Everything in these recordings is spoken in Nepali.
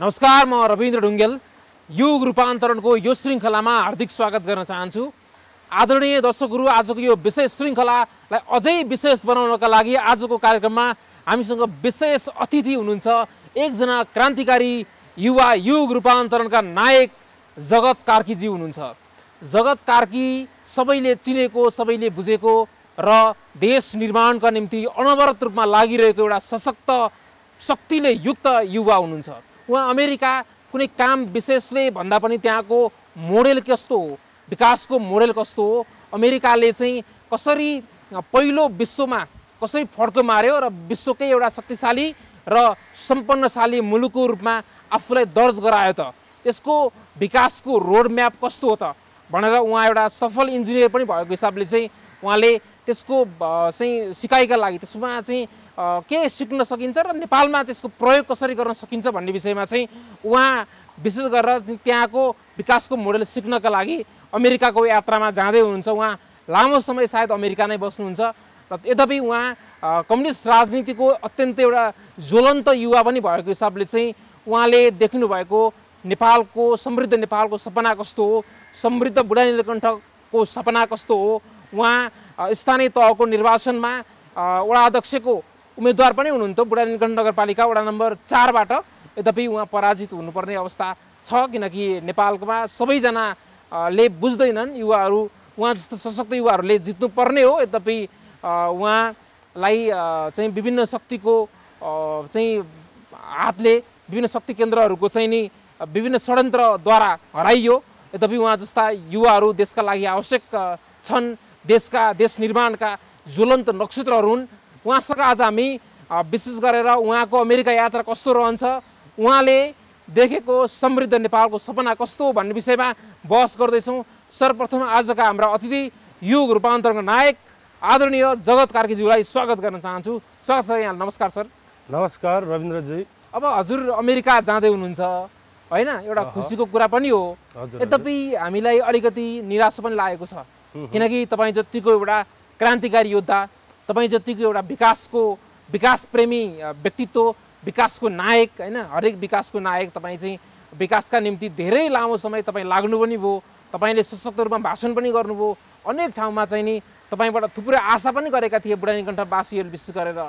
नमस्कार, म रविन्द्र ढुङ्गेल युग रूपान्तरणको यो श्रृङ्खलामा हार्दिक स्वागत गर्न चाहन्छु। आदरणीय दर्शकहरू, आजको यो विशेष श्रृङ्खलालाई अझै विशेष बनाउनका लागि आजको कार्यक्रममा हामीसँग विशेष अतिथि हुनुहुन्छ। एकजना क्रान्तिकारी युवा युग रूपान्तरणका नायक जगत कार्कीजी हुनुहुन्छ। जगत कार्की सबैले चिनेको, सबैले बुझेको र देश निर्माणका निम्ति अनवरत रूपमा लागिरहेको एउटा सशक्त शक्तिले युक्त युवा हुनुहुन्छ। उहाँ अमेरिका कुनै काम विशेषले भन्दा पनि त्यहाँको मोडेल कस्तो हो, विकासको मोडेल कस्तो हो, अमेरिकाले चाहिँ कसरी पहिलो विश्वमा कसरी फड्को मार्यो र विश्वकै एउटा शक्तिशाली र सम्पन्नशाली मुलुकको रूपमा आफूलाई दर्ज गरायो त, यसको विकासको रोड म्याप कस्तो हो त भनेर उहाँ एउटा सफल इन्जिनियर पनि भएको हिसाबले चाहिँ उहाँले त्यसको चाहिँ सिकाइका लागि त्यसमा चाहिँ के सिक्न सकिन्छ र नेपालमा त्यसको प्रयोग कसरी गर्न सकिन्छ भन्ने विषयमा चाहिँ उहाँ विशेष गरेर त्यहाँको विकासको मोडेल सिक्नका लागि अमेरिकाको यात्रामा जाँदै हुनुहुन्छ। उहाँ लामो समय सायद अमेरिका नै बस्नुहुन्छ र यद्यपि उहाँ कम्युनिस्ट राजनीतिको अत्यन्तै एउटा ज्वलन्त युवा पनि भएको हिसाबले चाहिँ उहाँले देख्नु भएको नेपालको समृद्ध नेपालको सपना कस्तो हो, समृद्ध बुढा नीलकण्ठको सपना कस्तो हो। उहाँ स्थानीय तहको निर्वाचनमा वडा अध्यक्षको उम्मेदवार पनि हुनुहुन्थ्यो बुढा नीलकण्ठ नगरपालिका वडा नम्बर 4बाट। यद्यपि उहाँ पराजित हुनुपर्ने अवस्था छ, किनकि नेपालमा सबैजनाले बुझ्दैनन् युवाहरू उहाँ जस्तो सशक्त युवाहरूले जित्नुपर्ने हो। यद्यपि उहाँलाई चाहिँ विभिन्न शक्तिको चाहिँ हातले विभिन्न शक्ति केन्द्रहरूको चाहिँ नि विभिन्न षड्यन्त्रद्वारा हराइयो। यद्यपि उहाँ जस्ता युवाहरू देशका लागि आवश्यक छन्, देश निर्माणका ज्वलन्त नक्षत्रहरू हुन्। उहाँसँग आज हामी विशेष गरेर उहाँको अमेरिका यात्रा कस्तो रहन्छ, उहाँले देखेको समृद्ध नेपालको सपना कस्तो हो भन्ने विषयमा बहस गर्दैछौँ। सर्वप्रथम आजका हाम्रा अतिथि युग रूपान्तरणका नायक आदरणीय जगत कार्कीज्यूलाई स्वागत गर्न चाहन्छु। स्वागत सर, यहाँ नमस्कार सर। नमस्कार रविन्द्रजी। अब हजुर अमेरिका जाँदै हुनुहुन्छ होइन, एउटा खुसीको कुरा पनि हो, यद्यपि हामीलाई अलिकति निराशा पनि लागेको छ, किनकि तपाईँ जतिको एउटा क्रान्तिकारी योद्धा, तपाईँ जतिको एउटा विकास प्रेमी व्यक्तित्व, विकासको नायक होइन, हरेक विकासको नायक तपाईँ चाहिँ विकासका निम्ति धेरै लामो समय तपाईँ लाग्नु पनि भयो, तपाईँले सशक्त रूपमा भाषण पनि गर्नुभयो, अनेक ठाउँमा चाहिँ नि तपाईँबाट थुप्रै आशा पनि गरेका थिए बुढा नीलकण्ठवासीहरू विशेष गरेर।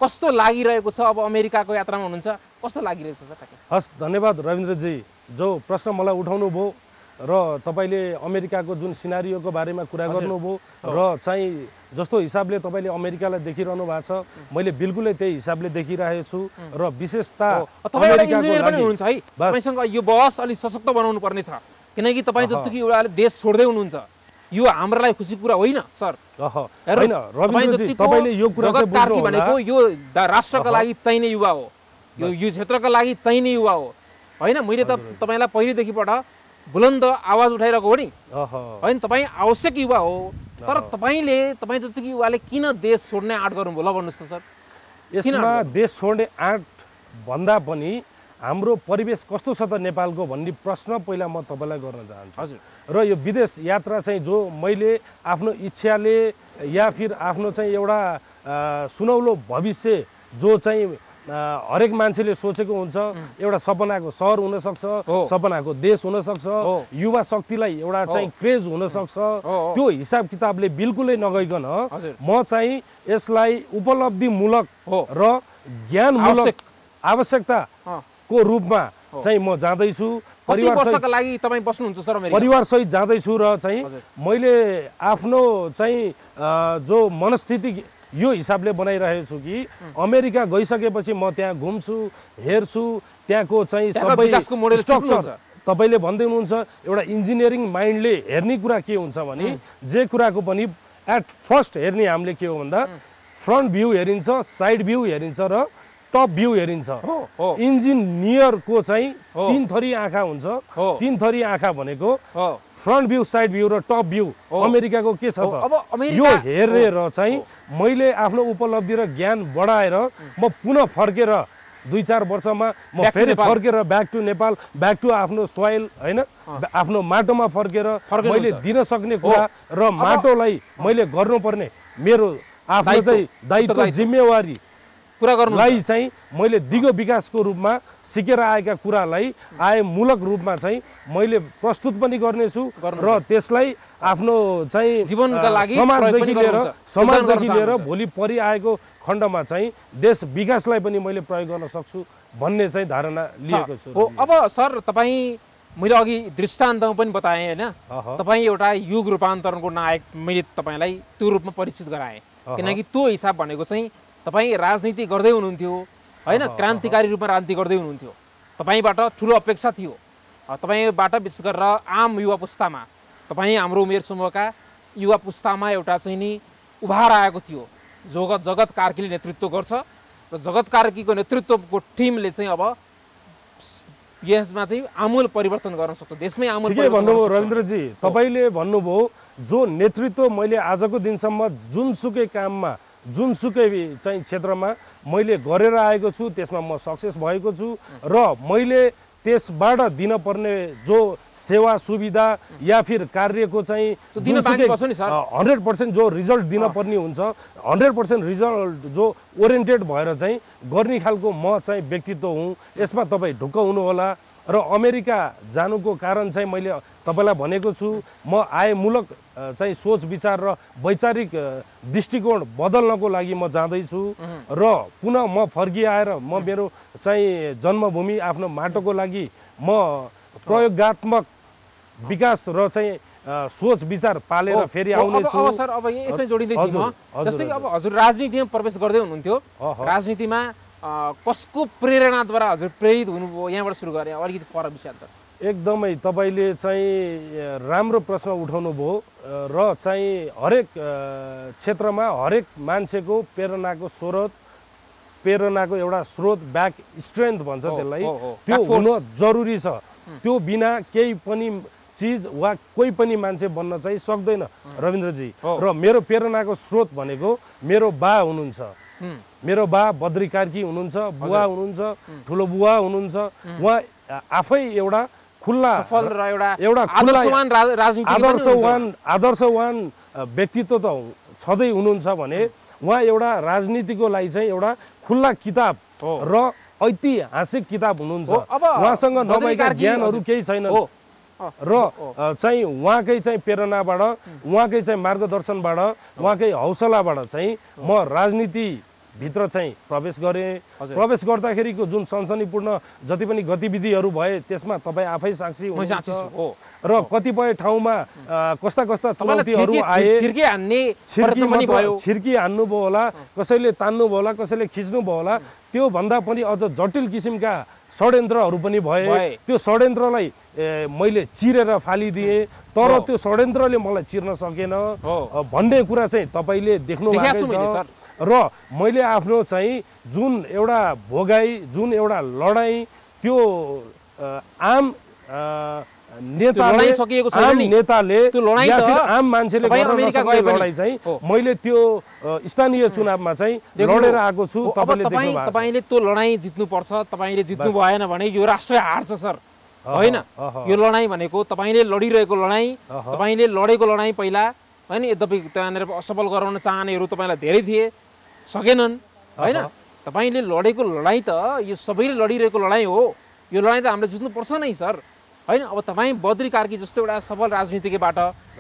कस्तो लागिरहेको छ अब अमेरिकाको यात्रामा हुनुहुन्छ, कस्तो लागिरहेको छ सर? हस्, धन्यवाद रविन्द्रजी, जो प्रश्न मलाई उठाउनु भयो र तपाईँले अमेरिकाको जुन सिनारियोको बारेमा कुरा गर्नुभयो र चाहिँ जस्तो हिसाबले तपाईँले अमेरिकालाई देखिरहनु भएको छ, मैले बिल्कुलै त्यही हिसाबले देखिरहेको छु। र विशेषता हुनुहुन्छ है, तपाईँसँग यो बहस अलिक सशक्त बनाउनु पर्ने छ, किनकि तपाईँ जतिको एउटा देश छोड्दै हुनुहुन्छ, यो हाम्रो लागि खुसी कुरा होइन सर। होइन रविन्द्रजी, तपाईँले यो कुरा चाहिँ बुझ्नु होला, भनेको यो राष्ट्रका लागि चाहिने युवा हो, यो क्षेत्रका लागि चाहिने युवा हो होइन। मैले त तपाईँलाई पहिलेदेखिबाट बुलन्द आवाज उठाइरहेको हो नि होइन, तपाईँ आवश्यक युवा हो, तर तपाईँ जतिको युवाले किन देश छोड्ने आँट गर्नुभयो ल भन्नुहोस् त सर? यसमा देश छोड्ने आँट भन्दा पनि हाम्रो परिवेश कस्तो छ त नेपालको भन्ने प्रश्न पहिला म तपाईँलाई गर्न चाहन्छु। हजुर। र यो विदेश यात्रा चाहिँ जो मैले आफ्नो इच्छाले या फिर आफ्नो चाहिँ एउटा सुनौलो भविष्य जो चाहिँ हरेक मान्छेले सोचेको हुन्छ, एउटा सपनाको सहर हुनसक्छ, सपनाको देश हुनसक्छ, युवा शक्तिलाई एउटा चाहिँ क्रेज हुनसक्छ, त्यो हिसाब किताबले बिल्कुलै नगइकन म चाहिँ यसलाई उपलब्धिमूलक र ज्ञानमूलक आवश्यकताको रूपमा चाहिँ म जाँदैछु। परिवारका लागि तपाईँ बस्नुहुन्छ सर अमेरिका? परिवारसहित जाँदैछु र चाहिँ मैले आफ्नो चाहिँ जो मनस्थिति यो हिसाबले बनाइरहेको छु कि अमेरिका गइसकेपछि म त्यहाँ घुम्छु, हेर्छु, त्यहाँको चाहिँ सबै स्ट्रक्चर। तपाईँले भन्दै हुनुहुन्छ एउटा इन्जिनियरिङ माइन्डले हेर्ने कुरा के हुन्छ भने जे कुराको पनि एट फर्स्ट हेर्ने हामीले के हो भन्दा फ्रन्ट भ्यू हेरिन्छ, साइड भ्यू हेरिन्छ र टप भ्यू हेरिन्छ। इन्जिनियरको चाहिँ 3 थरी आँखा हुन्छ। 3 थरी आँखा भनेको फ्रन्ट भ्यू, साइड भ्यू र टप भ्यू। अमेरिकाको के छ त, यो हेरेर चाहिँ मैले आफ्नो उपलब्धि र ज्ञान बढाएर म पुनः फर्केर 2-4 वर्षमा म फेरि फर्केर back to Nepal, back to आफ्नो सोइल होइन, आफ्नो माटोमा फर्केर मैले दिन सक्ने कुरा र माटोलाई मैले गर्नुपर्ने मेरो आफ्नो चाहिँ दायित्व जिम्मेवारी पुरा गर्नु लाई चाहिँ मैले दिगो विकासको रूपमा सिकेर आएका कुरालाई आयमूलक रूपमा चाहिँ मैले प्रस्तुत पनि गर्नेछु र त्यसलाई आफ्नो चाहिँ जीवनका लागि समाजदेखि लिएर भोलि परिआएको खण्डमा चाहिँ देश विकासलाई पनि मैले प्रयोग गर्न सक्छु भन्ने चाहिँ धारणा लिएको छु। हो अब सर तपाईँ मैले अघि दृष्टान्तमा पनि बताएँ होइन, तपाईँ एउटा युग रूपान्तरणको नायक मैले तपाईँलाई त्यो रूपमा परिचित गराएँ, किनकि त्यो हिसाब भनेको चाहिँ तपाईँ राजनीति गर्दै हुनुहुन्थ्यो होइन, क्रान्तिकारी रूपमा राजनीति गर्दै हुनुहुन्थ्यो, तपाईँबाट ठुलो अपेक्षा थियो, तपाईँबाट विशेष गरेर आम युवा पुस्तामा तपाईँ हाम्रो उमेर समूहका युवा पुस्तामा एउटा चाहिँ नि उभार आएको थियो, जगत कार्कीले नेतृत्व गर्छ र जगत कार्कीको नेतृत्वको टिमले चाहिँ अब यसमा चाहिँ आमूल परिवर्तन गर्न सक्छ, देशमै आमूल परिवर्तन भन्नुभयो रविन्द्रजी। तपाईँले भन्नुभयो जो नेतृत्व मैले आजको दिनसम्म जुनसुकै काममा जुनसुकै चाहिँ क्षेत्रमा मैले गरेर आएको छु त्यसमा म सक्सेस भएको छु र मैले त्यसबाट दिन पर्ने जो सेवा सुविधा या फिर कार्यको चाहिँ 100% जो रिजल्ट दिन पर्ने हुन्छ 100% रिजल्ट जो ओरिएन्टेड भएर चाहिँ गर्ने खालको म चाहिँ व्यक्तित्व हुँ, यसमा तपाईँ ढुक्क हुनुहोला। र अमेरिका जानुको कारण चाहिँ मैले तपाईँलाई भनेको छु म आयमूलक चाहिँ सोच विचार र वैचारिक दृष्टिकोण बदल्नको लागि म जाँदैछु र पुनः म फर्किआएर म मेरो चाहिँ जन्मभूमि आफ्नो माटोको लागि म प्रयोगात्मक विकास र चाहिँ सोच विचार पालेर फेरि आउनेछु। अब सर अब यसमै जोडिँदै थिएँ म, जस्तै अब हजुर राजनीतिमा प्रवेश गर्दै हुनुहुन्थ्यो, राजनीतिमा कसको प्रेरणाद्वारा हजुर प्रेरित हुनुभयो, यहाँबाट सुरु गरेँ अलिकति फरक विषयान्तर। एकदमै तपाईँले चाहिँ राम्रो प्रश्न उठाउनु भयो र चाहिँ हरेक क्षेत्रमा हरेक मान्छेको प्रेरणाको एउटा स्रोत ब्याक स्ट्रेन्थ भन्छ त्यसलाई, त्यो हुन जरुरी छ। त्यो बिना केही पनि चिज वा कोही पनि मान्छे बन्न चाहिँ सक्दैन रविन्द्रजी। र मेरो प्रेरणाको स्रोत भनेको मेरो बा हुनुहुन्छ, मेरो बा बद्री कार्की हुनुहुन्छ, बुवा हुनुहुन्छ, ठुलो बुवा हुनुहुन्छ। उहाँ आफै एउटा खुल्ला आदर्शवान व्यक्तित्व त छँदै हुनुहुन्छ भने उहाँ एउटा राजनीतिको लागि चाहिँ एउटा खुल्ला किताब र ऐतिहासिक किताब हुनुहुन्छ। उहाँसँग नभएका ज्ञानहरू केही छैनन् र चाहिँ उहाँकै चाहिँ प्रेरणाबाट उहाँकै चाहिँ मार्गदर्शनबाट उहाँकै हौसलाबाट चाहिँ म राजनीति भित्र चाहिँ प्रवेश गरेँ। प्रवेश गर्दाखेरिको जुन सनसनीपूर्ण जति पनि गतिविधिहरू भए त्यसमा तपाईँ आफै साक्षी हुनुहुन्छ र कतिपय ठाउँमा कस्ता चुनौतीहरू आए, छिर्की हान्नुभयो होला, कसैले तान्नुभयो होला, कसैले खिच्नुभयो होला, त्यो भन्दा पनि अझ जटिल किसिमका षड्यन्त्रहरू पनि भए। त्यो षड्यन्त्रलाई मैले चिरेर फालिदिएँ, तर त्यो षड्यन्त्रले मलाई चिर्न सकेन भन्ने कुरा चाहिँ तपाईँले देख्नु भएको छ। र मैले आफ्नो चाहिँ जुन एउटा भोगाई, जुन एउटा लडाइँ त्यो आम नेताले आम मान्छेले गर्न नसक्ने लडाइँ चाहिँ मैले त्यो स्थानीय चुनावमा चाहिँ लडेर आएको छु। तपाईँले त्यो लडाइँ जित्नुपर्छ, तपाईँले जित्नु भएन भने यो राष्ट्र हार्छ सर, होइन? यो लडाइँ भनेको तपाईँले लडिरहेको लडाइँ, तपाईँले लडेको लडाइँ पहिला होइन, यद्यपि त्यहाँनिर असफल गराउन चाहनेहरू तपाईँलाई धेरै थिए, सकेनन् होइन। तपाईँले लडेको लडाइँ त यो सबैले लडिरहेको लडाइँ हो, यो लडाइँ त हामीले जित्नुपर्छ नै सर, होइन? अब तपाईँ बद्री कार्की जस्तो एउटा सफल राजनीतिबाट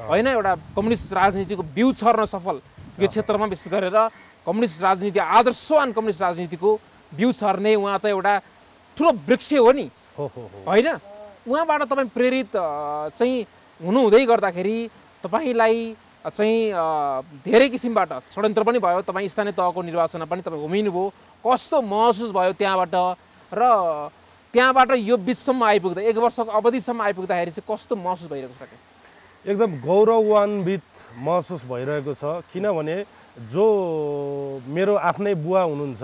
होइन, एउटा कम्युनिस्ट राजनीतिको बिउ छर्न सफल यो क्षेत्रमा विशेष गरेर कम्युनिस्ट राजनीति, आदर्शवान कम्युनिस्ट राजनीतिको बिउ छर्ने उहाँ त एउटा ठुलो वृक्ष हो नि, होइन? उहाँबाट तपाईँ प्रेरित चाहिँ हुनुहुँदै गर्दाखेरि तपाईँलाई चाहिँ धेरै किसिमबाट षड्यन्त्र पनि भयो, तपाईँ स्थानीय तहको निर्वाचनमा पनि तपाईँ घुमिनुभयो, कस्तो महसुस भयो त्यहाँबाट र त्यहाँबाट यो बिचसम्म आइपुग्दा 1 वर्षको अवधिसम्म आइपुग्दाखेरि चाहिँ कस्तो महसुस भइरहेको छ? एकदम गौरवान्वित महसुस भइरहेको छ, किनभने जो मेरो आफ्नै बुवा हुनुहुन्छ,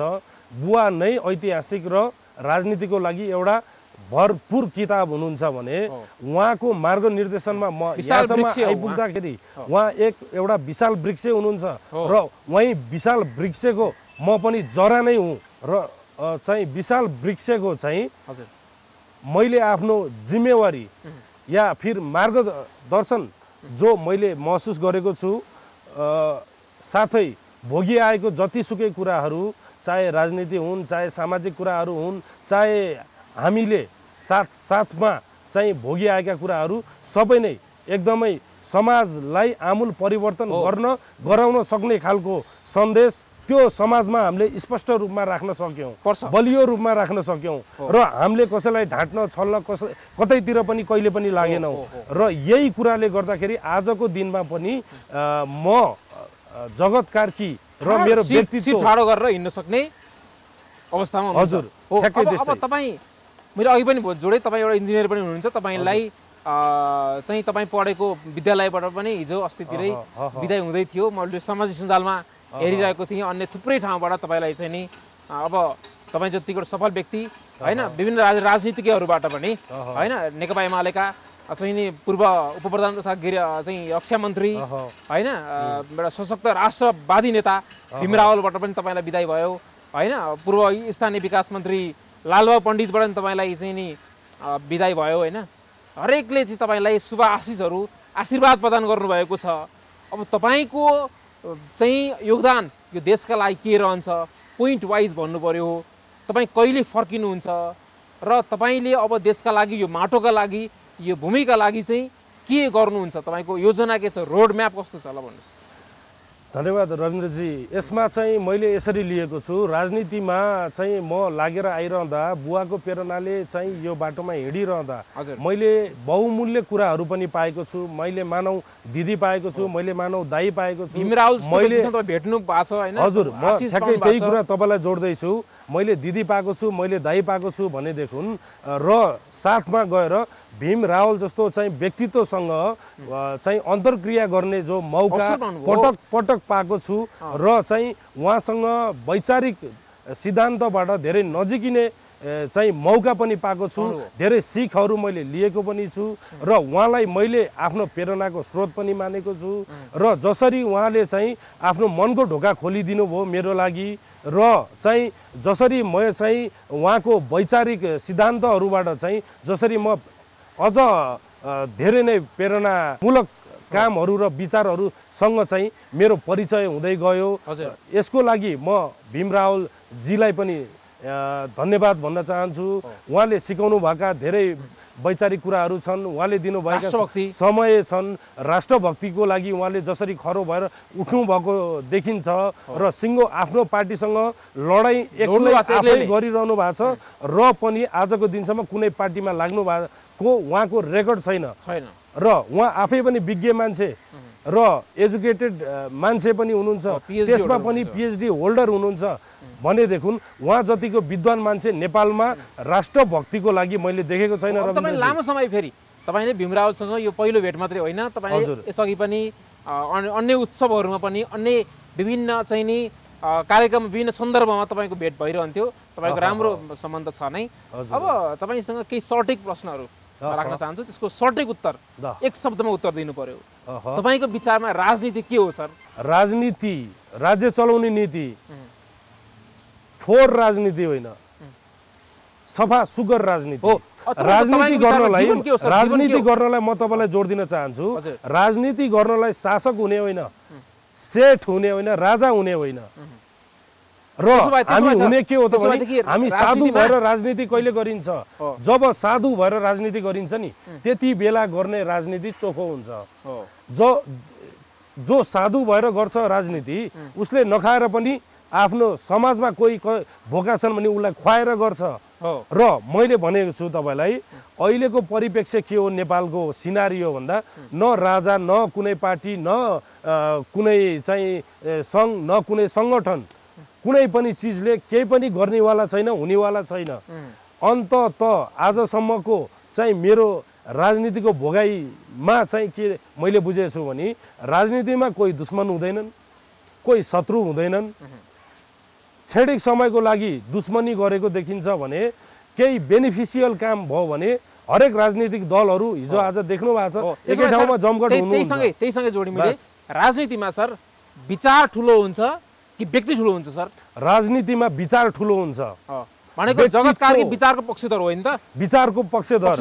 बुवा नै ऐतिहासिक र राजनीतिको लागि एउटा भरपूर किताब हुनुहुन्छ भने उहाँको मार्गनिर्देशनमा म यहाँसम्म आइपुग्दाखेरि उहाँ एउटा विशाल वृक्ष हुनुहुन्छ र उही विशाल वृक्षको म पनि जरा नै हुँ र चाहिँ विशाल वृक्षको चाहिँ मैले आफ्नो जिम्मेवारी या फिर मार्गदर्शन जो मैले महसुस गरेको छु, साथै भोगिआएको जतिसुकै कुराहरू चाहे राजनीति हुन्, चाहे सामाजिक कुराहरू हुन्, चाहे हामीले साथमा चाहिँ भोगिआएका कुराहरू सबै नै एकदमै समाजलाई आमूल परिवर्तन गराउन सक्ने खालको सन्देश त्यो समाजमा हामीले स्पष्ट रूपमा राख्न सक्यौँ, बलियो रूपमा राख्न सक्यौँ र हामीले कसैलाई ढाँट्न छल्न कतैतिर पनि कहिले पनि लागेनौँ र यही कुराले गर्दाखेरि आजको दिनमा पनि म जगत कार्की र मेरो व्यक्तित्व ठाडो गरेर हिँड्न सक्ने अवस्थामा हजुर ठ्याक्कै अब तपाईँ मैले अघि पनि जोडेँ, तपाईँ एउटा इन्जिनियर पनि हुनुहुन्छ, तपाईँलाई चाहिँ तपाईँ पढेको विद्यालयबाट पनि हिजो अस्तितिरै विदाई हुँदै थियो। मैले सामाजिक सञ्जालमा हेरिरहेको थिएँ, अन्य थुप्रै ठाउँबाट तपाईँलाई चाहिँ नि अब तपाईँ जतिको सफल व्यक्ति होइन, विभिन्न राजनीतिज्ञहरूबाट पनि होइन, नेकपा एमालेका चाहिँ नि पूर्व उपप्रधान तथा चाहिँ रक्षा मन्त्री होइन, एउटा सशक्त राष्ट्रवादी नेता भीम रावलबाट पनि तपाईँलाई विदाई भयो होइन, पूर्व स्थानीय विकास मन्त्री लालबाबु पण्डितबाट पनि तपाईँलाई चाहिँ नि विदाई भयो होइन। हरेकले चाहिँ तपाईँलाई शुभ आशीर्वाद प्रदान गर्नुभएको छ। अब तपाईँको चाहिँ योगदान यो देशका लागि के रहन्छ, पोइन्ट वाइज भन्नु पर्यो, तपाईँ कहिले फर्किनुहुन्छ र तपाईँले अब देशका लागि, यो माटोका लागि, यो भूमिका लागि चाहिँ के गर्नुहुन्छ, तपाईँको योजना के छ, रोड म्याप कस्तो छ ल भन्नुहोस्। धन्यवाद रविन्द्रजी। यसमा चाहिँ मैले यसरी लिएको छु, राजनीतिमा चाहिँ म लागेर आइरहँदा बुवाको प्रेरणाले चाहिँ यो बाटोमा हिँडिरहँदा मैले बहुमूल्य कुराहरू पनि पाएको छु। मैले मानौ दिदी पाएको छु, मैले मानौ दाई पाएको छु, मैले भेट्नु भएको छ होइन। हजुर, म ठ्याक्कै त्यही कुरा तपाईँलाई जोड्दैछु। मैले दिदी पाएको छु, मैले दाई पाएको छु भनेदेखि र साथमा गएर भीम रावल जस्तो चाहिँ व्यक्तित्वसँग चाहिँ अन्तर्क्रिया गर्ने जो मौका पटक पटक पाएको छु र चाहिँ उहाँसँग वैचारिक सिद्धान्तबाट धेरै नजिकिने चाहिँ मौका पनि पाएको छु, धेरै सिखहरू मैले लिएको पनि छु र उहाँलाई मैले आफ्नो प्रेरणाको स्रोत पनि मानेको छु र जसरी उहाँले चाहिँ आफ्नो मनको ढोका खोलिदिनु भयो मेरो लागि र चाहिँ जसरी म चाहिँ उहाँको वैचारिक सिद्धान्तहरूबाट चाहिँ जसरी म अझ धेरै नै प्रेरणामूलक कामहरू र विचारहरूसँग चाहिँ मेरो परिचय हुँदै गयो। यसको लागि म भीम रावलजीलाई पनि धन्यवाद भन्न चाहन्छु। उहाँले सिकाउनु भएका धेरै वैचारिक कुराहरू छन्, उहाँले दिनुभएका समय छन्। राष्ट्रभक्तिको लागि उहाँले जसरी खरो भएर उठ्नु भएको देखिन्छ र सिङ्गो आफ्नो पार्टीसँग लडाइँ एक्लै आफै गरिरहनु भएको छ र पनि आजको दिनसम्म कुनै पार्टीमा लाग्नु भएको उहाँको रेकर्ड छैन र उहाँ आफै पनि विज्ञ मान्छे र एजुकेटेड मान्छे पनि हुनुहुन्छ, त्यसमा पनि पिएचडी होल्डर हुनुहुन्छ भनेदेखि उहाँ जतिको विद्वान मान्छे नेपालमा राष्ट्रभक्तिको लागि मैले देखेको छैन। तपाईँ लामो समय फेरि तपाईँले भीम रावलसँग यो पहिलो भेट मात्रै होइन, तपाईँले यसअघि पनि अन्य उत्सवहरूमा पनि अन्य विभिन्न चाहिँ नि कार्यक्रम विभिन्न सन्दर्भमा तपाईँको भेट भइरहन्थ्यो, तपाईँको राम्रो सम्बन्ध छ नै। अब तपाईँसँग केही सर्टेक प्रश्नहरू राख्न चाहन्छु, त्यसको सर्टेक उत्तर एक शब्दमा उत्तर दिनु पर्यो। तपाईँको विचारमा राजनीति के हो सर? राजनीति राज्य चलाउने नीति, फोहोर राजनीति होइन, सफा सुगर राजनीति। राजनीति गर्नलाई म तपाईँलाई जोड दिन चाहन्छु, राजनीति गर्नलाई शासक हुने होइन, सेठ हुने होइन, राजा हुने होइन र हामी हुने के हो त भने हामी साधु भएर राजनीति कहिले गरिन्छ? जब साधु भएर राजनीति गरिन्छ नि त्यति बेला गर्ने राजनीति चोखो हुन्छ। जो साधु भएर गर्छ राजनीति उसले नखाएर पनि आफ्नो समाजमा कोही भोका छन् भने उसलाई खुवाएर गर्छ। र मैले भनेको छु तपाईँलाई अहिलेको परिप्रेक्ष्य के हो नेपालको सिनारियो भन्दा न राजा, न कुनै पार्टी, न कुनै चाहिँ सङ्घ, न कुनै सङ्गठन, कुनै पनि चिजले केही पनि गर्नेवाला छैन, हुनेवाला छैन। अन्तत आजसम्मको चाहिँ मेरो राजनीतिको भोगाइमा चाहिँ के मैले बुझेको छु भने राजनीतिमा कोही दुश्मन हुँदैनन्, कोही शत्रु हुँदैनन्। क्षणिक समयको लागि दुश्मनी गरेको देखिन्छ भने केही बेनिफिसियल काम भयो भने हरेक राजनीतिक दलहरू हिजो आज देख्नु भएको छ एकै ठाउँमा जमघट हुनुहुन्छ। त्यहीसँगै जोडी मैले राजनीतिमा सर विचार ठुलो हुन्छ कि व्यक्ति ठुलो हुन्छ सर? राजनीतिमा विचार ठुलो हुन्छ भनेको जगत कार्की विचारको पक्षधर होइन त? विचारको पक्षधर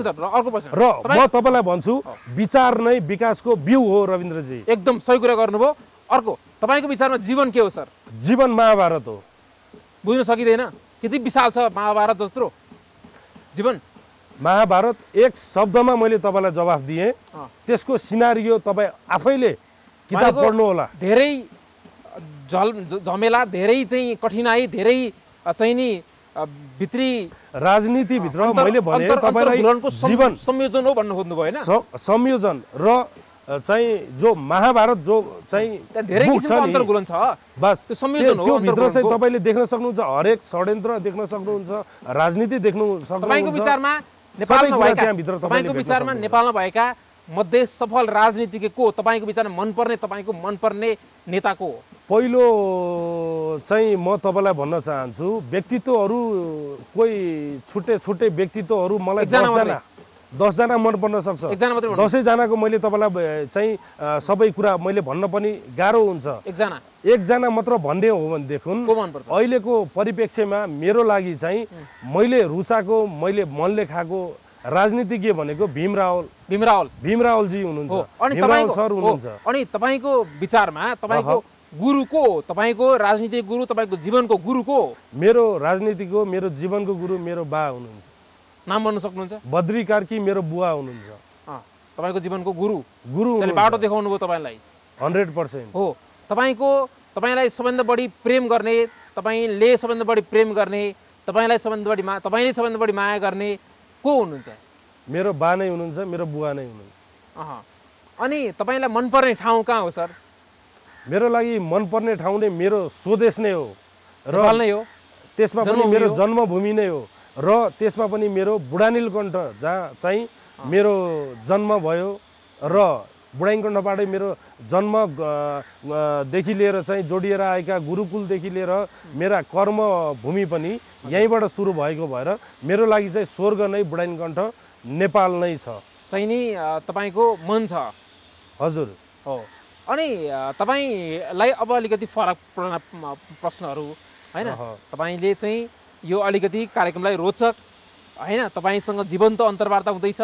र म तपाईलाई भन्छु विचार नै विकासको बिउ हो रविन्द्रजी। एकदम सही कुरा गर्नुभयो। अर्को तपाईँको विचारमा जीवन के हो सर? जीवन महाभारत हो। बुझ्न सकिँदैन? त्यति विशाल छ महाभारत जत्रो जीवन। महाभारत एक शब्दमा मैले तपाईँलाई जवाफ दिएँ। त्यसको सिनारियो तपाईँ आफैले किताब पढ्नु होला। धेरै झमेला, धेरै चाहिँ कठिनाई, धेरै चाहिँ नि भित्री राजनीतिभित्र मैले भने तपाईँलाई जीवन संयोजन हो भन्नु खोज्नुभयो होइन? संयोजन र चाहिँ जो महाभारत जो चाहिँ धेरै किसिमको अन्तर्गुलन छ। बस त्यो संयोजन हो। त्यो भित्र चाहिँ तपाईँले देख्न सक्नुहुन्छ, हरेक षड्यन्त्र देख्न सक्नुहुन्छ, राजनीति देख्नु सक्नुहुन्छ। तपाईँको विचारमा नेपालमा भएका मध्ये सफल राजनीतिज्ञ को तपाईँको विचारमा मनपर्ने, तपाईँको मनपर्ने नेता को? पहिलो चाहिँ म तपाईँलाई भन्न चाहन्छु, व्यक्तित्वहरू कोही छुट्टै छुट्टै व्यक्तित्वहरू मलाई 10 जना मन पर्न सक्छ। 10 जनाको मैले तपाईँलाई चाहिँ सबै कुरा मैले भन्न पनि गाह्रो हुन्छ। एक जना मात्र भन्ने हो भनेदेखि अहिलेको परिप्रेक्ष्यमा मेरो लागि चाहिँ मैले रुचाएको, मैले मनले खाएको राजनीतिज्ञ भनेको भीमरावलजी हुनुहुन्छ। भीमरावल सर हुनुहुन्छ। अनि तपाईँको विचारमा तपाईँको गुरु को, तपाईँको राजनीतिक गुरु, तपाईँको जीवनको गुरु को? मेरो राजनीतिको, मेरो जीवनको गुरु मेरो बा हुनुहुन्छ। नाम भन्नु सक्नुहुन्छ? बद्री कार्की मेरो बुवा हुनुहुन्छ। तपाईँको जीवनको गुरु हुनुहुन्छ। बाटो देखाउनु भयो तपाईँलाई 100% हो। तपाईँलाई सबैभन्दा बढी प्रेम गर्ने, तपाईँले सबैभन्दा बढी प्रेम गर्ने, तपाईँले सबैभन्दा बढी माया गर्ने को हुनुहुन्छ? मेरो बा नै हुनुहुन्छ, मेरो बुवा नै हुनुहुन्छ। अनि तपाईँलाई मनपर्ने ठाउँ कहाँ हो सर? मेरो लागि मनपर्ने ठाउँ नै मेरो स्वदेश नै हो र नै हो। त्यसमा पनि मेरो जन्मभूमि नै हो र त्यसमा पनि मेरो बुढानीलकण्ठ जहाँ चाहिँ मेरो जन्म भयो र बुढानीलकण्ठबाटै मेरो जन्मदेखि लिएर चाहिँ जोडिएर आएका गुरुकुलदेखि लिएर मेरा कर्मभूमि पनि यहीँबाट सुरु भएको भएर मेरो लागि चाहिँ स्वर्ग नै बुढानीलकण्ठ नेपाल नै छ चाहिँ नि तपाईँको मन छ। हजुर हो। अनि तपाईँलाई अब अलिकति फरक प्रश्नहरू होइन, तपाईँले चाहिँ यो अलिकति कार्यक्रमलाई रोचक होइन, तपाईँसँग जीवन्त अन्तर्वार्ता हुँदैछ।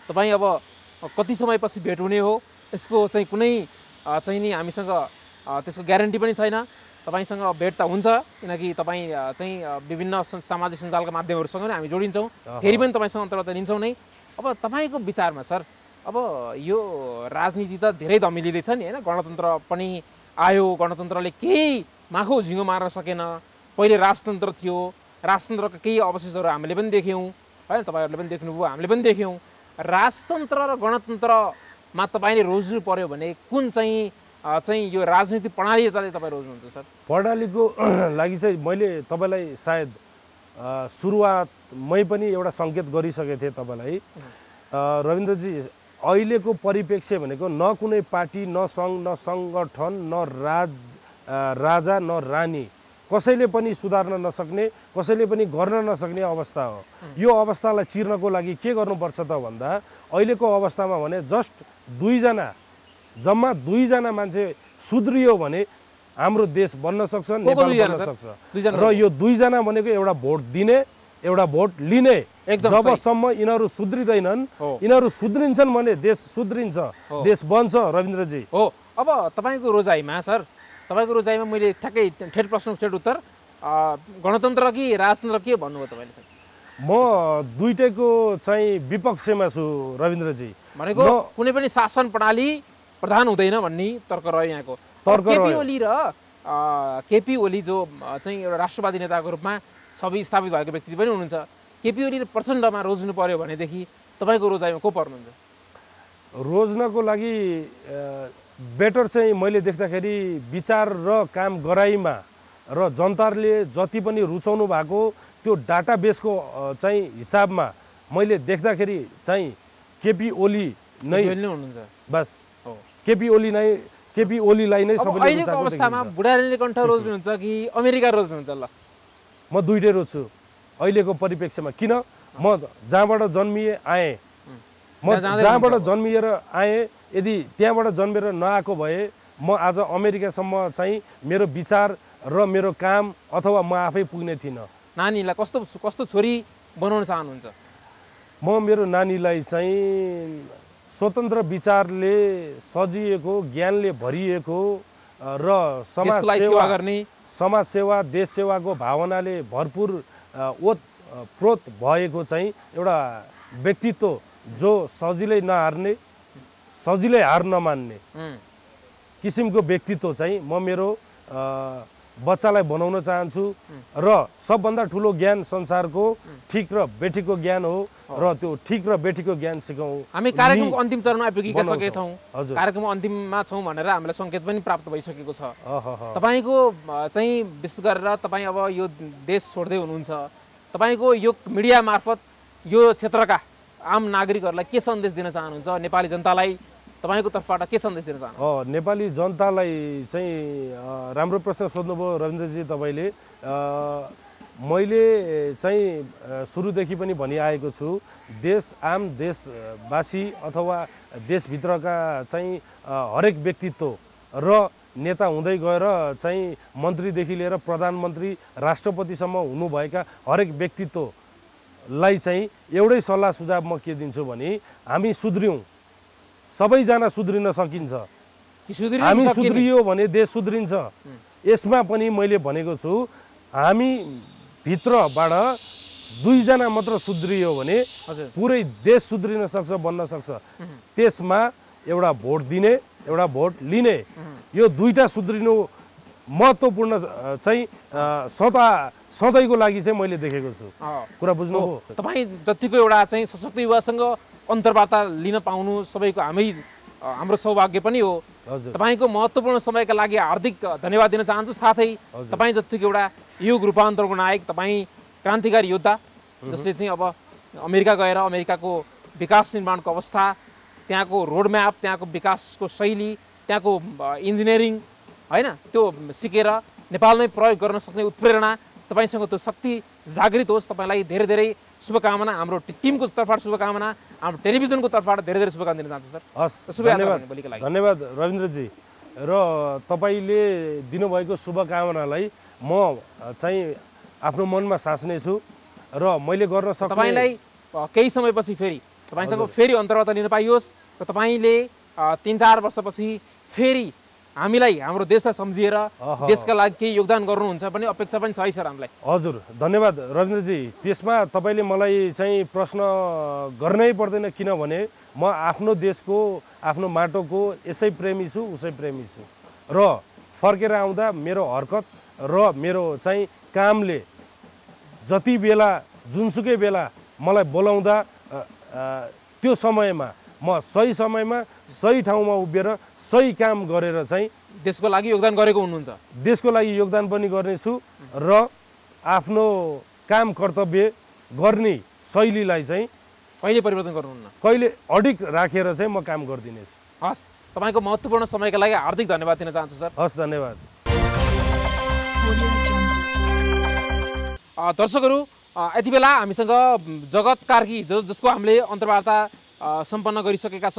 तपाईँ अब कति समयपछि भेट हुने हो यसको चाहिँ कुनै चाहिँ नि हामीसँग त्यसको ग्यारेन्टी पनि छैन। तपाईँसँग भेट त हुन्छ, किनकि तपाईँ चाहिँ विभिन्न सामाजिक सञ्जालका माध्यमहरूसँग नै हामी जोडिन्छौँ, फेरि पनि तपाईँसँग अन्तर्वार्ता लिन्छौँ नै। अब तपाईँको विचारमा सर, अब यो राजनीति त धेरै धमिलिँदैछ नि होइन, गणतन्त्र पनि आयो, गणतन्त्रले केही माखो झिङ्गो मार्न सकेन। पहिले राजतन्त्र थियो, राजतन्त्रका केही अवशेषहरू हामीले पनि देख्यौँ होइन, तपाईँहरूले पनि देख्नुभयो, हामीले पनि देख्यौँ। राजतन्त्र र गणतन्त्रमा तपाईँले रोज्नु पर्यो भने कुन चाहिँ यो राजनीति प्रणालीले तपाईँ रोज्नुहुन्छ सर? प्रणालीको लागि चाहिँ मैले तपाईँलाई सायद सुरुवातमै पनि एउटा सङ्केत गरिसकेको थिएँ तपाईँलाई। रविन्द्रजी, अहिलेको परिप्रेक्ष्य भनेको न कुनै पार्टी, न सङ्घ, न सङ्गठन, न राजा, न रानी कसैले पनि सुधार्न नसक्ने, कसैले पनि गर्न नसक्ने अवस्था हो। यो अवस्थालाई चिर्नको लागि के गर्नुपर्छ त भन्दा अहिलेको अवस्थामा भने जस्ट जम्मा 2 जना मान्छे सुध्रियो भने हाम्रो देश बन्न सक्छ, नेपाल बन्न सक्छ। र यो 2 जना भनेको एउटा भोट दिने, एउटा भोट लिने। जबसम्म यिनीहरू सुध्रिँदैनन्, यिनीहरू सुध्रिन्छन् भने देश सुध्रिन्छ, देश बन्छ। रविन्द्रजी हो। अब तपाईँको रोजाइमा सर, तपाईँको रोजाइमा मैले ठ्याक्कै ठेट प्रश्नको ठेट उत्तर, गणतन्त्र कि राजतन्त्र के भन्नुभयो तपाईँले सर? म दुईटैको चाहिँ विपक्षमा छु रविन्द्रजी। भनेको कुनै पनि शासन प्रणाली प्रधान हुँदैन भन्ने तर्क रह्यो यहाँको। केपी ओली जो चाहिँ एउटा राष्ट्रवादी नेताको रूपमा छवि स्थापित भएको व्यक्ति पनि हुनुहुन्छ। केपी ओली प्रचण्डमा रोज्नु पर्यो भनेदेखि तपाईँको रोजाइमा को पर्नुहुन्छ? रोज्नको लागि बेटर चाहिँ मैले देख्दाखेरि विचार र काम गराइमा र जनताले जति पनि रुचाउनु भएको त्यो डाटाबेसको चाहिँ हिसाबमा मैले देख्दाखेरि चाहिँ केपी ओली नै हुनुहुन्छ। बस केपी ओलीलाई नै सबैले अहिलेको अवस्थामा बुढानीलकण्ठ रोज्नुहुन्छ कि अमेरिका रोज्नुहुन्छ? ल म दुईटै रोज्छु अहिलेको परिप्रेक्ष्यमा। किन? म जहाँबाट जन्मिएर आएँ, यदि त्यहाँबाट जन्मेर नआएको भए म आज अमेरिकासम्म चाहिँ मेरो विचार र मेरो काम अथवा म आफै पुग्ने थिइनँ। नानीलाई कस्तो छोरी बनाउन चाहनुहुन्छ? म मेरो नानीलाई चाहिँ स्वतन्त्र विचारले सजिएको, ज्ञानले भरिएको र देशलाई सेवा गर्ने समाज सेवा देश सेवाको भावनाले भरपुर ओतप्रोत भएको चाहिँ एउटा व्यक्तित्व जो सजिलै नहार्ने सजिलै हार नमान्ने किसिमको व्यक्तित्व चाहिँ म मेरो बच्चालाई बनाउन चाहन्छु र सबभन्दा ठुलो ज्ञान संसारको ठिक र बेठीको ज्ञान हो र त्यो ठिक र बेठीको ज्ञान सिकाउँ। हामी कार्यक्रमको अन्तिम चरणमा आइपुगेका छौँ, कार्यक्रमको अन्तिममा छौँ भनेर हामीलाई सङ्केत पनि प्राप्त भइसकेको छ। तपाईँको चाहिँ विशेष गरेर तपाईँ अब यो देश छोड्दै हुनुहुन्छ, तपाईँको यो मिडिया मार्फत यो क्षेत्रका आम नागरिकहरूलाई के सन्देश दिन चाहनुहुन्छ? नेपाली जनतालाई तपाईको तर्फबाट के सन्देश दिन चाहनुहुन्छ? नेपाली जनतालाई चाहिँ राम्रो प्रश्न सोध्नुभयो रविन्द्रजी तपाईँले। मैले चाहिँ सुरुदेखि पनि भनिआएको छु, आम देशवासी अथवा देशभित्रका चाहिँ हरेक व्यक्तित्व र नेता हुँदै गएर चाहिँ मन्त्रीदेखि लिएर प्रधानमन्त्री राष्ट्रपतिसम्म हुनुभएका हरेक व्यक्तित्वलाई चाहिँ एउटै सल्लाह सुझाव म के दिन्छु भने हामी सुध्रियौँ, सबैजना सुध्रिन सकिन्छ। हामी सुध्रियो भने देश सुध्रिन्छ। यसमा पनि मैले भनेको छु, हामी भित्रबाट 2 जना मात्र सुध्रियो भने पुरै देश सुध्रिन सक्छ, बन्न सक्छ। त्यसमा एउटा भोट दिने, एउटा भोट लिने, यो दुईटा सुध्रिनु महत्त्वपूर्ण चाहिँ सधैँको लागि चाहिँ मैले देखेको छु। कुरा बुझ्नुभयो? तपाईँ जतिको एउटा चाहिँ सशक्त युवासँग अन्तर्वार्ता लिन पाउनु सबैको हाम्रो सौभाग्य पनि हो। तपाईँको महत्त्वपूर्ण समयका लागि हार्दिक धन्यवाद दिन चाहन्छु। साथै तपाईँ जतिको एउटा युग रूपान्तरको नायक, तपाईँ क्रान्तिकारी योद्धा जसले चाहिँ अब अमेरिका गएर अमेरिकाको विकास निर्माणको अवस्था, त्यहाँको रोडम्याप, त्यहाँको विकासको शैली, त्यहाँको इन्जिनियरिङ होइन त्यो सिकेर नेपालमै प्रयोग गर्न सक्ने उत्प्रेरणा तपाईसँग त्यो शक्ति जागृत होस्। तपाईँलाई धेरै धेरै शुभकामना, हाम्रो टिमको तर्फबाट शुभकामना, हाम्रो टेलिभिजनको तर्फबाट धेरै धेरै शुभकामना दिन चाहन्छु सर। हस्, धन्यवाद रविन्द्रजी। र तपाईँले दिनुभएको शुभकामनालाई म चाहिँ आफ्नो मनमा साच्ने छु र मैले गर्न सक्ने तपाईँलाई केही समयपछि फेरि तपाईँसँग फेरि अन्तर्वार्ता लिन पाइयोस् र तपाईँले 3-4 वर्षपछि फेरि हामीलाई हाम्रो देशलाई सम्झिएर देशका लागि केही योगदान गर्नुहुन्छ भन्ने अपेक्षा पनि छ है सर हामीलाई। हजुर, धन्यवाद रविन्द्रजी। त्यसमा तपाईँले मलाई चाहिँ प्रश्न गर्नै पर्दैन, किनभने म आफ्नो देशको, आफ्नो माटोको यसै प्रेमी छु, उसै प्रेमी छु र फर्केर आउँदा मेरो हरकत र मेरो चाहिँ कामले जति बेला जुनसुकै बेला मलाई बोलाउँदा त्यो समयमा म सही समयमा सही ठाउँमा उभिएर सही काम गरेर चाहिँ देशको लागि योगदान गरेको हुनुहुन्छ। देशको लागि योगदान पनि गर्नेछु र आफ्नो काम कर्तव्य गर्ने शैलीलाई चाहिँ कहिले परिवर्तन गर्नुहुन्न, कहिले अडिग राखेर चाहिँ म काम गरिदिनेछु। हस्, तपाईँको महत्त्वपूर्ण समयका लागि हार्दिक धन्यवाद दिन चाहन्छु सर। हस्, धन्यवाद। दर्शकहरू, यति बेला हामीसँग जगत कार्की जसको हामीले अन्तर्वार्ता सम्पन्न गरिसकेका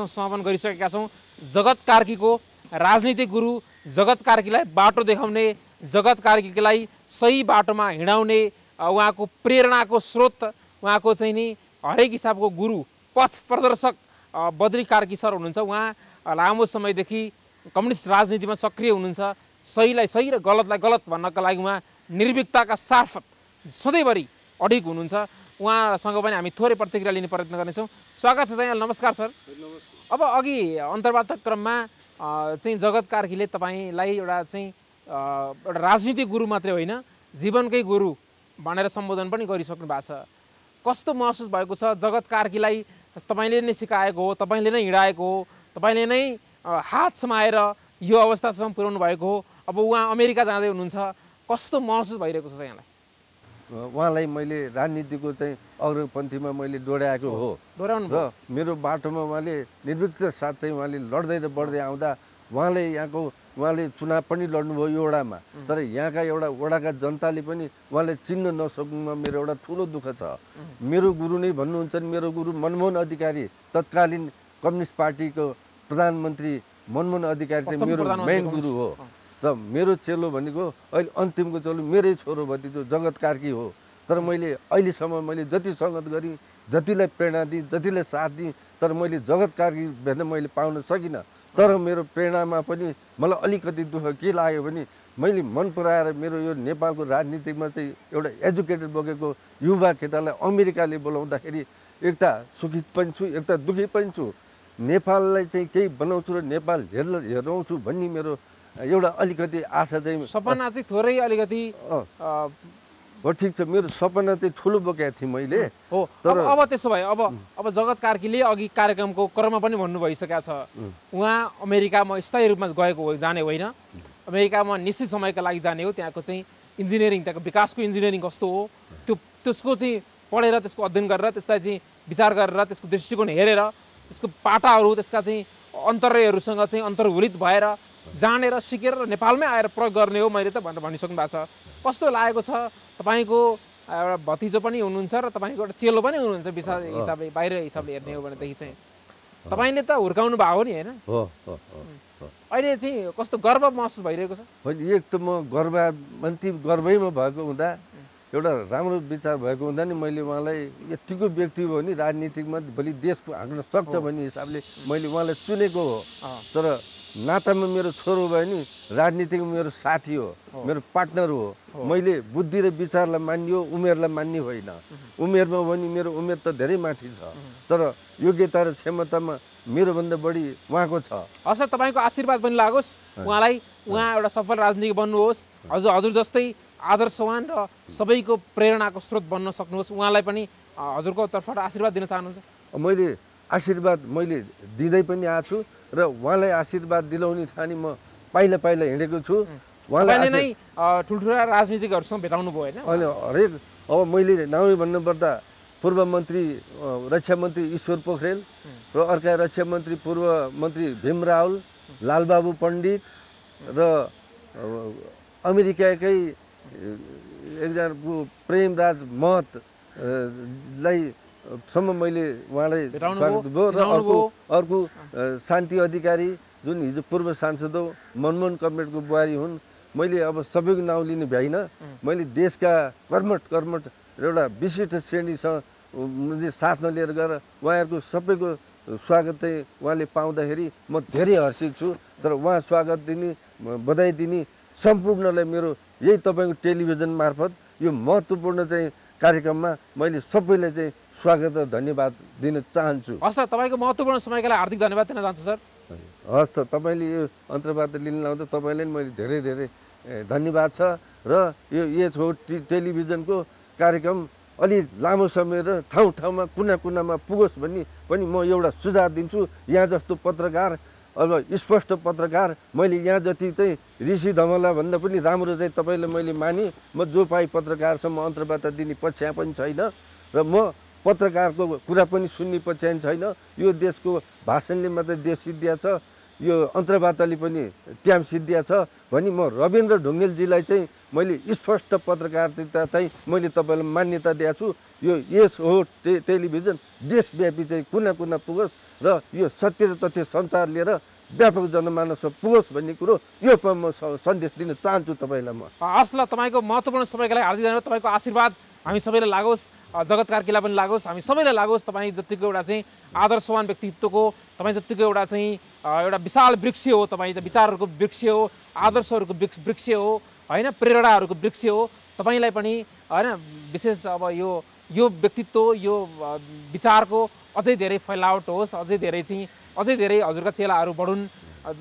छौँ। जगत कार्कीको राजनीतिक गुरु, जगत कार्कीलाई बाटो देखाउने, जगत कार्कीलाई सही बाटोमा हिँडाउने, उहाँको प्रेरणाको स्रोत, उहाँको चाहिँ नि हरेक हिसाबको गुरु, पथ प्रदर्शक बद्री कार्की सर हुनुहुन्छ। उहाँ लामो समयदेखि कम्युनिस्ट राजनीतिमा सक्रिय हुनुहुन्छ। सहीलाई सही र गलतलाई गलत भन्नका लागि उहाँ निर्भीकताका साथ सधैँभरि अडिग हुनुहुन्छ। उहाँसँग पनि हामी थोरै प्रतिक्रिया लिने प्रयत्न गर्नेछौँ। स्वागत छ चाहिँ। नमस्कार सर। अब अघि अन्तर्वार्ता क्रममा चाहिँ जगत कार्कीले तपाईँलाई एउटा चाहिँ एउटा राजनीतिक गुरु मात्रै होइन, जीवनकै गुरु भनेर सम्बोधन पनि गरिसक्नु भएको छ। कस्तो महसुस भएको छ? जगत कार्कीलाई तपाईँले नै सिकाएको हो, तपाईँले नै हिँडाएको हो, तपाईँले नै हात समाएर यो अवस्थासम्म पुर्याउनु भएको हो। अब उहाँ अमेरिका जाँदै हुनुहुन्छ, कस्तो महसुस भइरहेको छ यहाँलाई? उहाँलाई मैले राजनीतिको चाहिँ अग्रपन्थीमा मैले डोर्याएको हो र मेरो बाटोमा उहाँले निर्भीकताका साथ चाहिँ उहाँले लड्दै र बढ्दै आउँदा उहाँले चुनाव पनि लड्नुभयो यो वडामा, तर यहाँका एउटा वडाका जनताले पनि उहाँले चिन्न नसक्नुमा मेरो एउटा ठुलो दुःख छ। मेरो गुरु नै भन्नुहुन्छ, मेरो गुरु मनमोहन अधिकारी, तत्कालीन कम्युनिस्ट पार्टीको प्रधानमन्त्री मनमोहन अधिकारी चाहिँ मेरो मेन गुरु हो र मेरो चेलो भनेको अहिले अन्तिमको चेलो मेरै छोरो भतिजो जगत कार्की हो। तर मैले अहिलेसम्म मैले जति सङ्गत गरेँ, जतिलाई प्रेरणा दिएँ, जतिलाई साथ दिएँ, तर मैले जगत कार्की भेट्न मैले पाउन सकिनँ। तर मेरो प्रेरणामा पनि मलाई अलिकति दुःख के लाग्यो भने मैले मन पराएर मेरो यो नेपालको राजनीतिमा चाहिँ एउटा एजुकेटेड बोकेको युवा केटालाई अमेरिकाले बोलाउँदाखेरि एकता सुखित पनि छु एकता दुखी पनि छु। नेपाललाई चाहिँ केही बनाउँछु र नेपाल हेराउँछु भन्ने मेरो एउटा अलिकति आशा चाहिँ सपना चाहिँ थोरै अलिकति हो। ठिक छ, मेरो सपना चाहिँ ठुलो बोकेको थिएँ मैले हो। तर अब त्यसो भए अब जगत कार्कीले अघि कार्यक्रमको क्रममा पनि भन्नु भइसकेको छ उहाँ अमेरिकामा स्थायी रूपमा गएको जाने होइन, अमेरिकामा निश्चित समयका लागि जाने हो। त्यहाँको चाहिँ इन्जिनियरिङ त्यहाँको विकासको इन्जिनियरिङ कस्तो हो त्यसको चाहिँ पढेर त्यसको अध्ययन गरेर त्यसलाई चाहिँ विचार गरेर त्यसको दृष्टिकोण हेरेर त्यसको पाटाहरू त्यसका चाहिँ अन्तर्यहरूसँग चाहिँ अन्तर्हुलित भएर जानेर सिकेर नेपालमै आएर प्रयोग गर्ने हो मैले त भनेर भनिसक्नु भएको छ। कस्तो लागेको छ? तपाईँको एउटा भतिजो पनि हुनुहुन्छ र तपाईँको एउटा चेलो पनि हुनुहुन्छ हिसाबले बाहिर हिसाबले हेर्ने हो भनेदेखि चाहिँ तपाईँले त हुर्काउनु भएको नि होइन? अहिले चाहिँ कस्तो गर्व महसुस भइरहेको छ? एक त म गर्वैमा भएको हुँदा एउटा राम्रो विचार भएको हुँदा नि मैले उहाँलाई यतिको व्यक्ति हो नि राजनीतिकमा भोलि देशको हाँक्न सक्छ भन्ने हिसाबले मैले उहाँलाई चुनेको हो। तर नातामा मेरो छोरो भयो नि राजनीतिमा मेरो साथी हो, मेरो पार्टनर हो। मैले बुद्धि र विचारलाई मान्यो, उमेरलाई मान्ने होइन। उमेरमा भने मेरो उमेर त धेरै माथि छ, तर योग्यता र क्षमतामा मेरोभन्दा बढी उहाँको छ। हस्, तपाईँको आशीर्वाद पनि लागोस् उहाँलाई, उहाँ एउटा सफल राजनीतिक बन्नुहोस्, हजुर जस्तै आदर्शवान र सबैको प्रेरणाको स्रोत बन्न सक्नुहोस्। उहाँलाई पनि हजुरको तर्फबाट आशीर्वाद दिन चाहनुहुन्छ? मैले आशीर्वाद मैले दिँदै पनि आएको छु र उहाँलाई आशीर्वाद दिलाउने ठानी म पाइला हिँडेको छु। उहाँले नै ठुल्ठुला राजनीतिकहरूसँग भेटाउनु भयो होइन? अहिले हरेक अब मैले नामै भन्नुपर्दा पूर्व मन्त्री रक्षा मन्त्री ईश्वर पोखरेल र अर्का रक्षा मन्त्री पूर्व मन्त्री भीम रावल, लालबाबु पण्डित र अमेरिकाकै एकजना प्रेमराज महतलाई सम्म मैले उहाँलाई स्वागत भयो। र अर्को शान्ति अधिकारी जुन हिजो पूर्व सांसद हो, मनमोहन कमरेडको बुहारी हुन्। मैले अब सबैको नाउँ लिने भ्याइनँ। मैले देशका कर्मठ एउटा विशिष्ट श्रेणीसँग साथमा लिएर गएर उहाँहरूको सबैको स्वागत चाहिँ उहाँले पाउँदाखेरि म धेरै हर्षित छु। तर उहाँ स्वागत दिने बधाई दिने सम्पूर्णलाई मेरो यही तपाईँको टेलिभिजन मार्फत यो महत्त्वपूर्ण चाहिँ कार्यक्रममा मैले सबैलाई चाहिँ स्वागत र धन्यवाद दिन चाहन्छु। हस्, तपाईँको महत्त्वपूर्ण समयका लागि हार्दिक धन्यवाद दिन चाहन्छु सर। हस् त, तपाईँले यो अन्तर्वार्ता लिन लाउँदा तपाईँले मैले धेरै धेरै धन्यवाद छ। र यो टेलिभिजनको कार्यक्रम अलि लामो समय र ठाउँमा कुनामा पुगोस् भन्ने पनि म एउटा सुझाव दिन्छु। यहाँ जस्तो पत्रकार, अब स्पष्ट पत्रकार मैले यहाँ जति चाहिँ ऋषि धमला भन्दा पनि राम्रो चाहिँ तपाईँले मैले माने। म जो पाइ पत्रकारसम्म अन्तर्वार्ता दिने पछ्या पनि छैन र म पत्रकारको कुरा पनि सुन्ने पछ्यान छैन। यो देशको भाषणले मात्रै देश सिद्धिया छ, यो अन्तर्वार्ताले पनि ट्याम सिद्धिया छ भनी म रविन्द्र ढुङ्गेलजीलाई चाहिँ मैले स्पष्ट पत्रकारिता चाहिँ मैले तपाईँलाई मान्यता दिएको छु। यो यस हो टेलिभिजन देशव्यापी चाहिँ कुना पुगोस् र यो सत्य र तथ्य सञ्चार लिएर व्यापक जनमानसमा पुगोस् भन्ने कुरो यो म सन्देश दिन चाहन्छु तपाईँलाई। म हस् ल, तपाईँको महत्त्वपूर्ण समयका लागि हार्दिक धन्यवाद। तपाईँको आशीर्वाद हामी सबैलाई लागोस्, जगत कार्कीलाई पनि लागोस्, हामी सबैलाई लागोस्। तपाईँ जतिको एउटा चाहिँ आदर्शवान व्यक्तित्वको, तपाईँ जतिको एउटा चाहिँ एउटा विशाल वृक्ष हो, तपाईँ त विचारहरूको वृक्ष हो, आदर्शहरूको वृक्ष हो होइन, प्रेरणाहरूको वृक्ष हो। तपाईँलाई पनि होइन विशेष अब यो व्यक्तित्व, यो विचारको अझै धेरै फैलावट होस्, अझै धेरै हजुरका चेलाहरू बढुन्।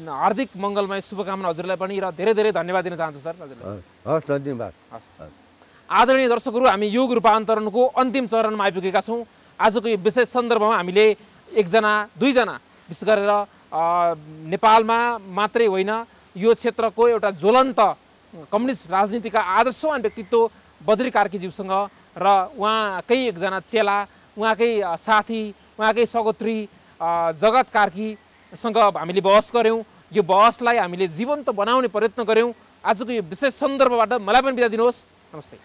हार्दिक मङ्गलमय शुभकामना हजुरलाई पनि र धेरै धेरै धन्यवाद दिन चाहन्छु सर हजुरलाई। हस्, धन्यवाद। हस्, आदरणीय दर्शकहरू, हामी युग रूपान्तरणको अन्तिम चरणमा आइपुगेका छौँ। आजको यो विशेष सन्दर्भमा हामीले दुईजना विशेष गरेर नेपालमा मात्रै होइन यो क्षेत्रको एउटा ज्वलन्त कम्युनिस्ट राजनीतिका आदर्शवान व्यक्तित्व बद्री कार्कीज्यूसँग र उहाँकै एकजना चेला, उहाँकै साथी, उहाँकै सगोत्री जगत कार्कीसँग हामीले बहस गऱ्यौँ। यो बहसलाई हामीले जीवन्त बनाउने प्रयत्न गऱ्यौँ। आजको यो विशेष सन्दर्भबाट मलाई पनि बिदा दिनुहोस्। नमस्ते।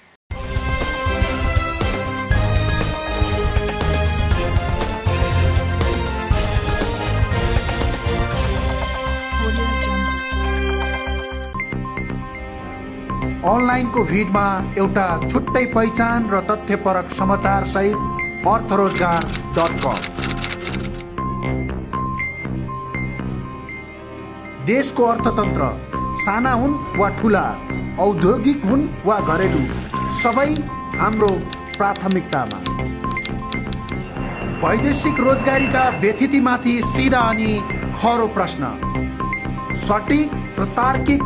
अनलाइनको भिडमा एउटा छुट्टै पहिचान र तथ्यपरक समाचार सहित अर्थरोजगार.com। देशको अर्थतन्त्र साना हुन् वा ठुला, औद्योगिक हुन् वा घरेलु, सबै हाम्रो प्राथमिकतामा। वैदेशिक रोजगारीका व्यथितिमाथि सिधा अनि खरो प्रश्न, सटीक र तार्किक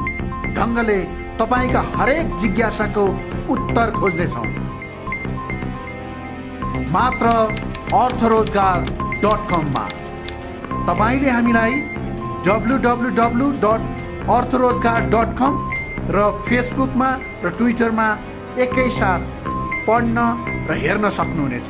ढङ्गले तपाईका हरेक जिज्ञासाको उत्तर खोज्नेछौँ। मात्र अर्थरोजगार.com मा। तपाईले हामीलाई www.अर्थरोजगार.com र फेसबुकमा र ट्विटरमा एकैसाथ पढ्न र हेर्न सक्नुहुनेछ।